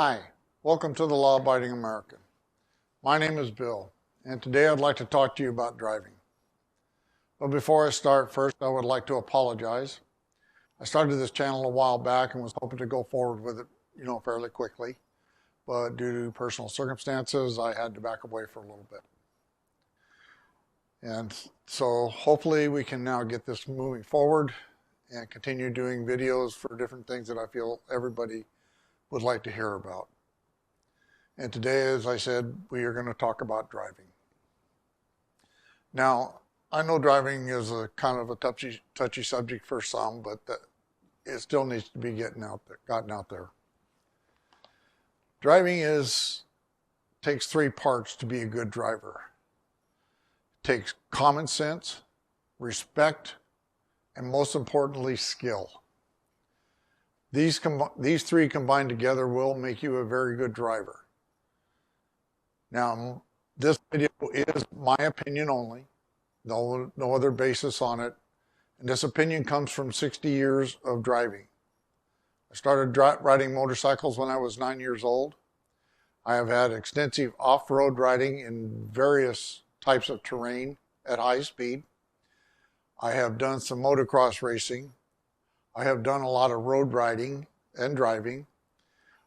Hi, welcome to the Law Abiding American. My name is Bill, and today I'd like to talk to you about driving. But before I start, first I would like to apologize. I started this channel a while back and was hoping to go forward with it, fairly quickly. But due to personal circumstances, I had to back away for a little bit. And so hopefully we can now get this moving forward and continue doing videos for different things that I feel everybody would like to hear about. And today, as I said, we are going to talk about driving. Now, I know driving is a kind of a touchy subject for some, but it still needs to be gotten out there. Driving takes three parts to be a good driver. It takes common sense, respect, and most importantly, skill. These three combined together will make you a very good driver. Now, this video is my opinion only, no other basis on it, and this opinion comes from 60 years of driving. I started riding motorcycles when I was 9 years old. I have had extensive off-road riding in various types of terrain at high speed. I have done some motocross racing. I have done a lot of road riding and driving.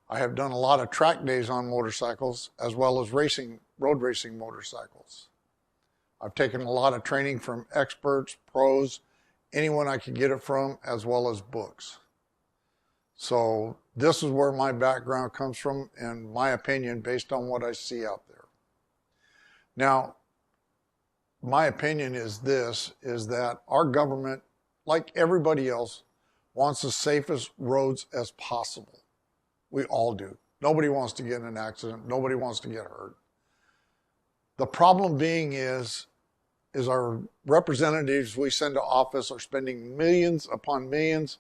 I have done a lot of track days on motorcycles as well as road racing motorcycles. I've taken a lot of training from experts, pros, anyone I could get it from, as well as books. So this is where my background comes from and my opinion based on what I see out there. Now, my opinion is that our government, like everybody else, wants the safest roads as possible. We all do. Nobody wants to get in an accident. Nobody wants to get hurt. The problem being is our representatives we send to office are spending millions upon millions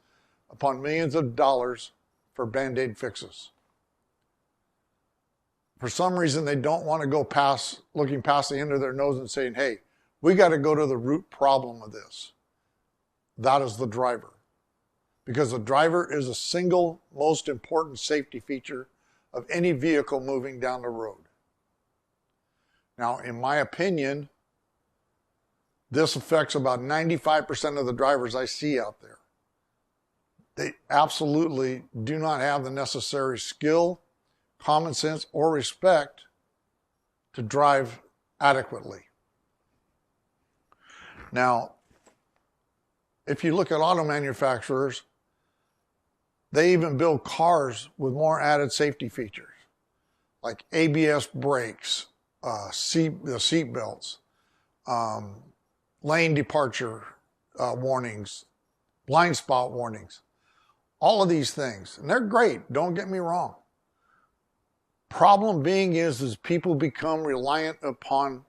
of dollars for Band-Aid fixes. For some reason, they don't want to go looking past the end of their nose and saying, hey, we got to go to the root problem of this. That is the driver. Because the driver is the single most important safety feature of any vehicle moving down the road. Now, in my opinion, this affects about 95% of the drivers I see out there. They absolutely do not have the necessary skill, common sense, or respect to drive adequately. Now, if you look at auto manufacturers, they even build cars with more added safety features, like ABS brakes, the seat belts, lane departure warnings, blind spot warnings, all of these things. And they're great, don't get me wrong. Problem being is people become reliant upon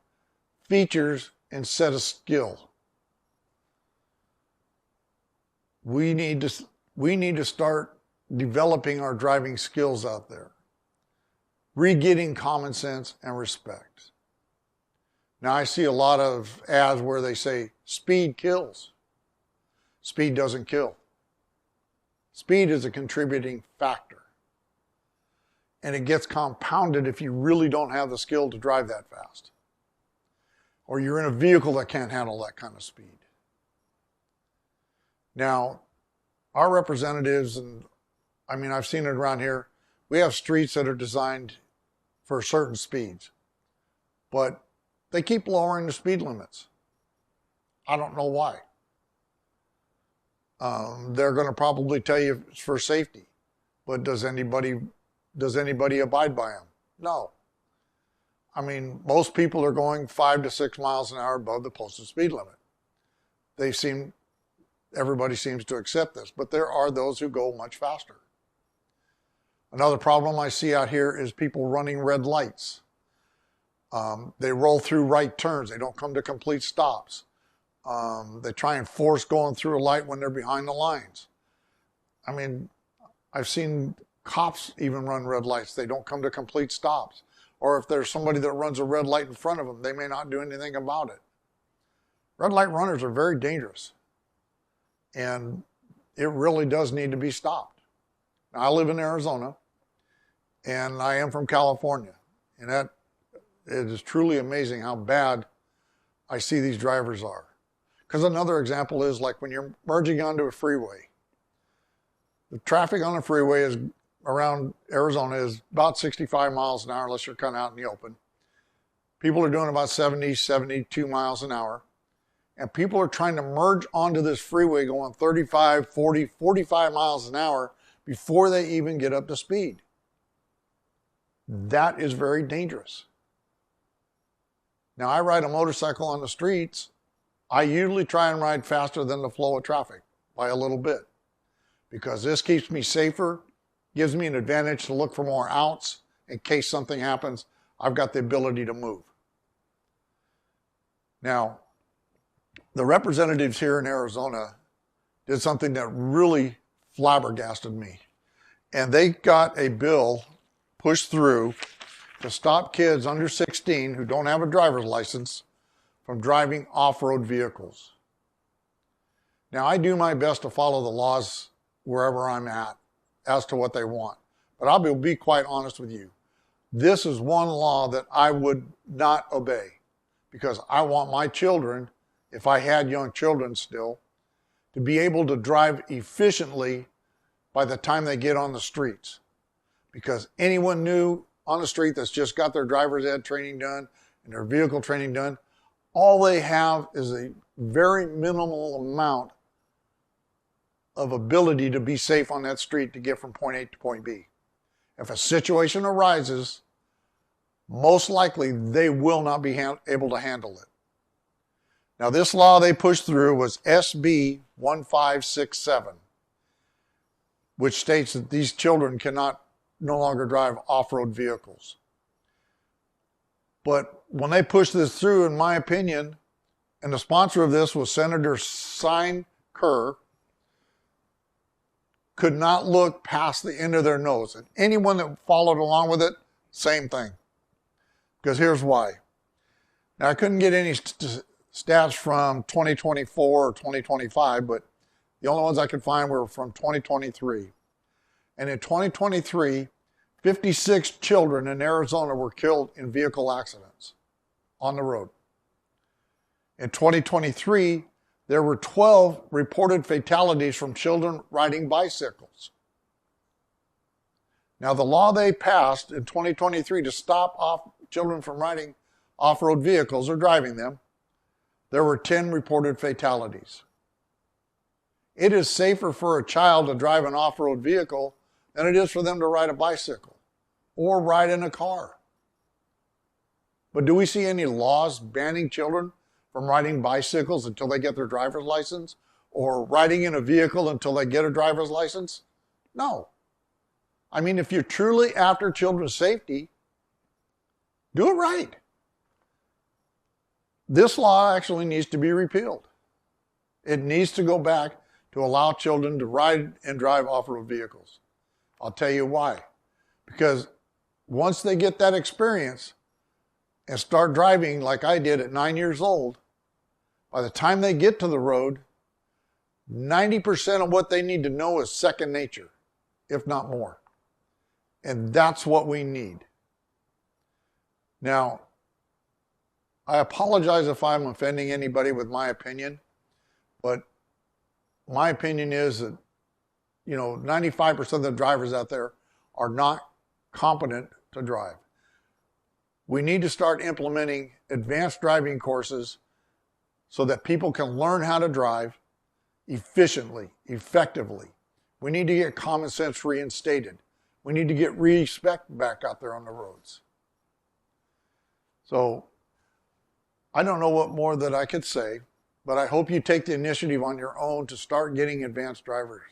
features instead of skill. We need to start developing our driving skills out there. Re-getting common sense and respect. Now I see a lot of ads where they say, speed kills. Speed doesn't kill. Speed is a contributing factor. And it gets compounded if you really don't have the skill to drive that fast. Or you're in a vehicle that can't handle that kind of speed. Now, our representatives, and I've seen it around here, we have streets that are designed for certain speeds, but they keep lowering the speed limits. I don't know why. They're going to probably tell you it's for safety, but does anybody abide by them? No. Most people are going 5 to 6 miles an hour above the posted speed limit. Everybody seems to accept this, but there are those who go much faster. Another problem I see out here is people running red lights. They roll through right turns. They don't come to complete stops. They try and force going through a light when they're behind the lines. I've seen cops even run red lights. They don't come to complete stops. Or if there's somebody that runs a red light in front of them, they may not do anything about it. Red light runners are very dangerous. And it really does need to be stopped. Now, I live in Arizona, and I am from California. And that it is truly amazing how bad I see these drivers are. Because another example is like when you're merging onto a freeway. The traffic on the freeway is around Arizona is about 65 miles an hour unless you're kind of out in the open. People are doing about 70, 72 miles an hour. And people are trying to merge onto this freeway going 35, 40, 45 miles an hour before they even get up to speed. That is very dangerous. Now, I ride a motorcycle on the streets. I usually try and ride faster than the flow of traffic by a little bit because this keeps me safer, gives me an advantage to look for more outs in case something happens. I've got the ability to move. Now, the representatives here in Arizona did something that really flabbergasted me. And they got a bill pushed through to stop kids under 16 who don't have a driver's license from driving off-road vehicles. Now, I do my best to follow the laws wherever I'm at as to what they want. But I'll be quite honest with you. This is one law that I would not obey because I want my children, if I had young children still, to be able to drive efficiently by the time they get on the streets. Because anyone new on the street that's just got their driver's ed training done and their vehicle training done, all they have is a very minimal amount of ability to be safe on that street to get from point A to point B. If a situation arises, most likely they will not be able to handle it. Now, this law they pushed through was SB 1567, which states that these children cannot no longer drive off-road vehicles. But when they pushed this through, in my opinion, and the sponsor of this was Senator Sine Kerr, could not look past the end of their nose. And anyone that followed along with it, same thing. Because here's why. Now, I couldn't get any stats from 2024 or 2025, but the only ones I could find were from 2023. And in 2023, 56 children in Arizona were killed in vehicle accidents on the road. In 2023, there were 12 reported fatalities from children riding bicycles. Now, the law they passed in 2023 to stop children from riding off-road vehicles or driving them, there were 10 reported fatalities. It is safer for a child to drive an off-road vehicle than it is for them to ride a bicycle or ride in a car. But do we see any laws banning children from riding bicycles until they get their driver's license or riding in a vehicle until they get a driver's license? No. I mean, if you're truly after children's safety, do it right. This law actually needs to be repealed. It needs to go back to allow children to ride and drive off-road vehicles. I'll tell you why. Because once they get that experience and start driving like I did at 9 years old, by the time they get to the road, 90% of what they need to know is second nature, if not more. And that's what we need. Now, I apologize if I'm offending anybody with my opinion, but my opinion is that, 95% of the drivers out there are not competent to drive. We need to start implementing advanced driving courses so that people can learn how to drive efficiently, effectively. We need to get common sense reinstated. We need to get respect back out there on the roads. So, I don't know what more that I could say, but I hope you take the initiative on your own to start getting advanced driver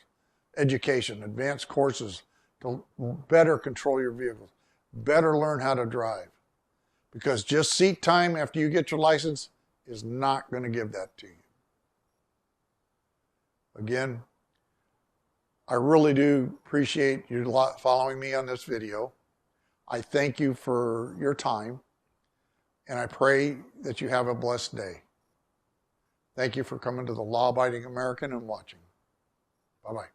education, advanced courses to better control your vehicles, better learn how to drive. Because just seat time after you get your license is not going to give that to you. Again, I really do appreciate you following me on this video. I thank you for your time, and I pray that you have a blessed day. Thank you for coming to the Law Abiding American and watching. Bye-bye.